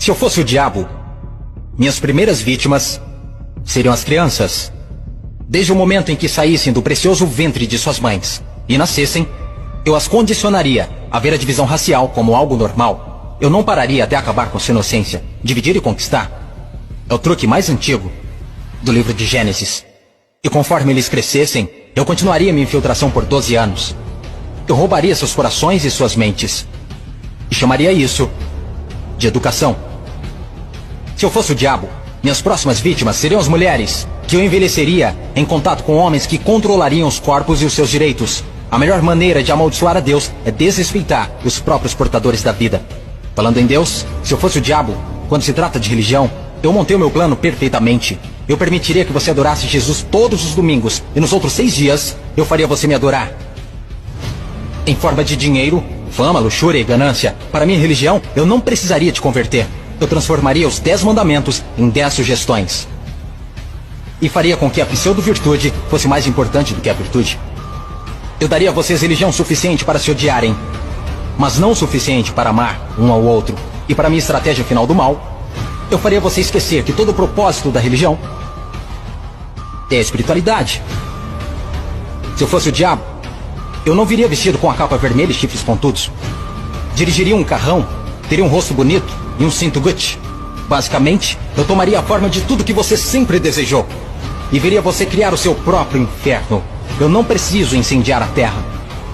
Se eu fosse o diabo, minhas primeiras vítimas seriam as crianças. Desde o momento em que saíssem do precioso ventre de suas mães e nascessem, eu as condicionaria a ver a divisão racial como algo normal. Eu não pararia até acabar com sua inocência. Dividir e conquistar é o truque mais antigo do livro de Gênesis. E conforme eles crescessem, eu continuaria minha infiltração por 12 anos. Eu roubaria seus corações e suas mentes. E chamaria isso de educação. Se eu fosse o diabo, minhas próximas vítimas seriam as mulheres, que eu envelheceria em contato com homens que controlariam os corpos e os seus direitos. A melhor maneira de amaldiçoar a Deus é desrespeitar os próprios portadores da vida. Falando em Deus, se eu fosse o diabo, quando se trata de religião, eu montei o meu plano perfeitamente. Eu permitiria que você adorasse Jesus todos os domingos, e nos outros 6 dias, eu faria você me adorar. Em forma de dinheiro, fama, luxúria e ganância. Para minha religião, eu não precisaria te converter. Eu transformaria os 10 mandamentos em 10 sugestões. E faria com que a pseudo-virtude fosse mais importante do que a virtude. Eu daria a vocês religião suficiente para se odiarem, mas não o suficiente para amar um ao outro. E para minha estratégia final do mal, eu faria você esquecer que todo o propósito da religião é a espiritualidade. Se eu fosse o diabo, eu não viria vestido com a capa vermelha e chifres pontudos. Dirigiria um carrão, teria um rosto bonito e um cinto Gucci. Basicamente, eu tomaria a forma de tudo que você sempre desejou e veria você criar o seu próprio inferno. Eu não preciso incendiar a terra.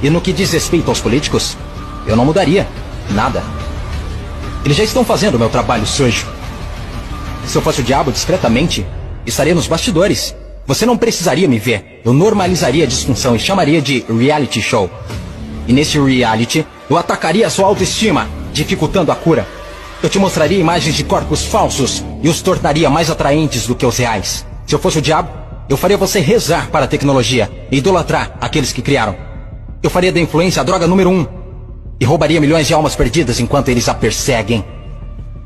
E no que diz respeito aos políticos, eu não mudaria nada. Eles já estão fazendo o meu trabalho sujo. Se eu fosse o diabo, discretamente, estaria nos bastidores. Você não precisaria me ver. Eu normalizaria a disfunção e chamaria de reality show. E nesse reality, eu atacaria a sua autoestima, dificultando a cura. Eu te mostraria imagens de corpos falsos e os tornaria mais atraentes do que os reais. Se eu fosse o diabo, eu faria você rezar para a tecnologia e idolatrar aqueles que criaram. Eu faria da influência a droga número 1 e roubaria milhões de almas perdidas enquanto eles a perseguem.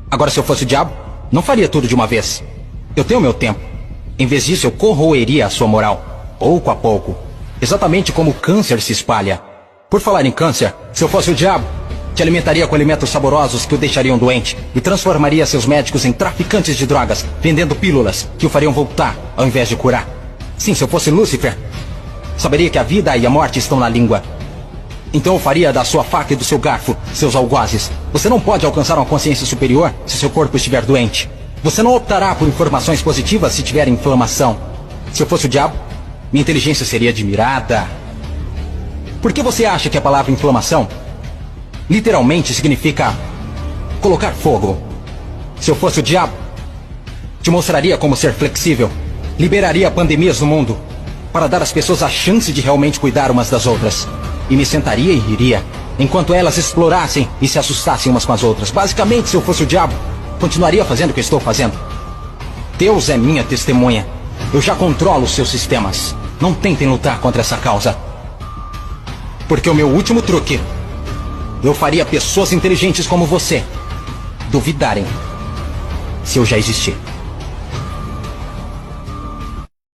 Agora, se eu fosse o diabo, não faria tudo de uma vez. Eu tenho meu tempo. Em vez disso, eu corroeria a sua moral, pouco a pouco. Exatamente como o câncer se espalha. Por falar em câncer, se eu fosse o diabo, te alimentaria com alimentos saborosos que o deixariam doente e transformaria seus médicos em traficantes de drogas, vendendo pílulas que o fariam voltar ao invés de curar. Sim, se eu fosse Lúcifer, saberia que a vida e a morte estão na língua. Então eu faria da sua faca e do seu garfo seus algozes. Você não pode alcançar uma consciência superior se seu corpo estiver doente. Você não optará por informações positivas se tiver inflamação. Se eu fosse o diabo, minha inteligência seria admirada. Por que você acha que a palavra inflamação literalmente significa colocar fogo? Se eu fosse o diabo, te mostraria como ser flexível. Liberaria pandemias no mundo para dar às pessoas a chance de realmente cuidar umas das outras. E me sentaria e riria enquanto elas explorassem e se assustassem umas com as outras. Basicamente, se eu fosse o diabo, continuaria fazendo o que estou fazendo. Deus é minha testemunha. Eu já controlo os seus sistemas. Não tentem lutar contra essa causa. Porque o meu último truque, eu faria pessoas inteligentes como você duvidarem se eu já existir.